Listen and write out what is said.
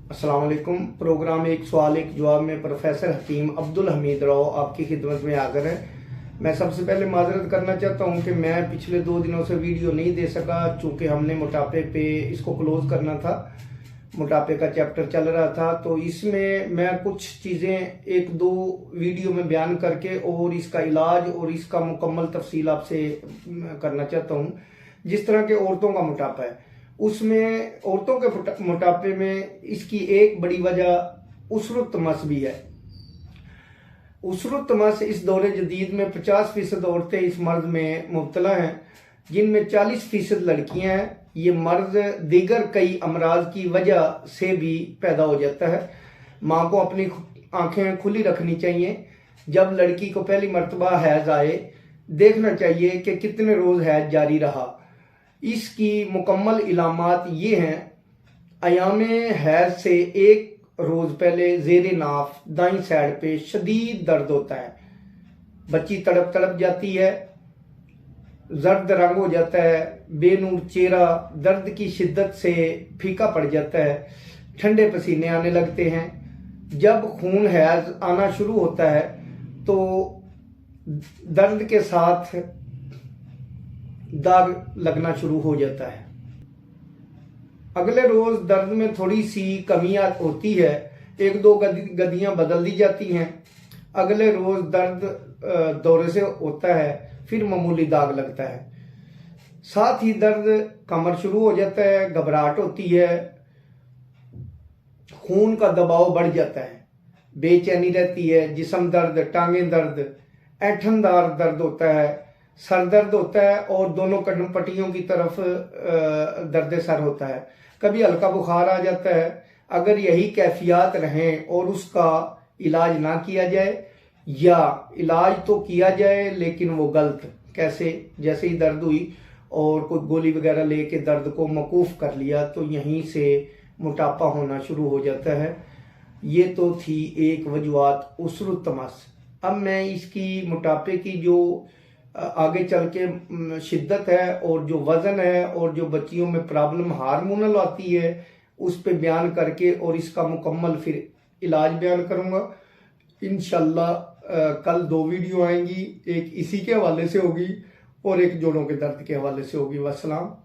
अस्सलाम वालेकुम। प्रोग्राम एक सवाल एक जवाब में प्रोफेसर हकीम अब्दुल हमीद राव आपकी खिदमत में हाजिर है। मैं सबसे पहले माजरत करना चाहता हूं कि मैं पिछले 2 दिनों से वीडियो नहीं दे सका, चूँकि हमने मोटापे पे इसको क्लोज करना था। मोटापे का चैप्टर चल रहा था, तो इसमें मैं कुछ चीज़ें एक दो वीडियो में बयान करके और इसका इलाज और इसका मुकम्मल तफसील आपसे करना चाहता हूँ। जिस तरह के औरतों का मोटापा है, उसमें औरतों के मोटापे में इसकी एक बड़ी वजह उसरुत तमस भी है। उसरुत तमस इस दौरे जदीद में 50% औरतें इस मर्ज में मुब्तला हैं, जिनमें 40% लड़कियां हैं। ये मर्ज दीगर कई अमराज की वजह से भी पैदा हो जाता है। माँ को अपनी आंखें खुली रखनी चाहिए। जब लड़की को पहली मर्तबा हैज आए, देखना चाहिए कि कितने रोज हैज जारी रहा। इसकी मुकम्मल इलामात ये हैं: अयामे हैज से एक रोज पहले जेरे नाफ दाईं साइड पे शदीद दर्द होता है, बच्ची तड़प तड़प जाती है, जर्द रंग हो जाता है, बेनूर चेहरा दर्द की शिद्दत से फीका पड़ जाता है, ठंडे पसीने आने लगते हैं। जब खून हैज आना शुरू होता है तो दर्द के साथ दाग लगना शुरू हो जाता है। अगले रोज दर्द में थोड़ी सी कमियां होती है, एक दो गदियां बदल दी जाती हैं। अगले रोज दर्द दौरे से होता है, फिर मामूली दाग लगता है। साथ ही दर्द कमर शुरू हो जाता है, घबराहट होती है, खून का दबाव बढ़ जाता है, बेचैनी रहती है, जिस्म दर्द, टांगें दर्द, ऐंठनदार दर्द होता है, सर दर्द होता है और दोनों कदम पट्टियों की तरफ दर्द सर होता है। कभी हल्का बुखार आ जाता है। अगर यही कैफियत रहें और उसका इलाज ना किया जाए, या इलाज तो किया जाए लेकिन वो गलत, कैसे, जैसे ही दर्द हुई और कोई गोली वगैरह लेके दर्द को मकूफ कर लिया, तो यहीं से मोटापा होना शुरू हो जाता है। ये तो थी एक वजूहत उसरुत तमस। अब मैं इसकी मोटापे की जो आगे चल के शिद्दत है और जो वजन है और जो बच्चियों में प्रॉब्लम हार्मोनल आती है, उस पे बयान करके और इसका मुकम्मल फिर इलाज बयान करूंगा इंशाल्लाह। कल 2 वीडियो आएंगी, एक इसी के हवाले से होगी और एक जोड़ों के दर्द के हवाले से होगी। वस्सलाम।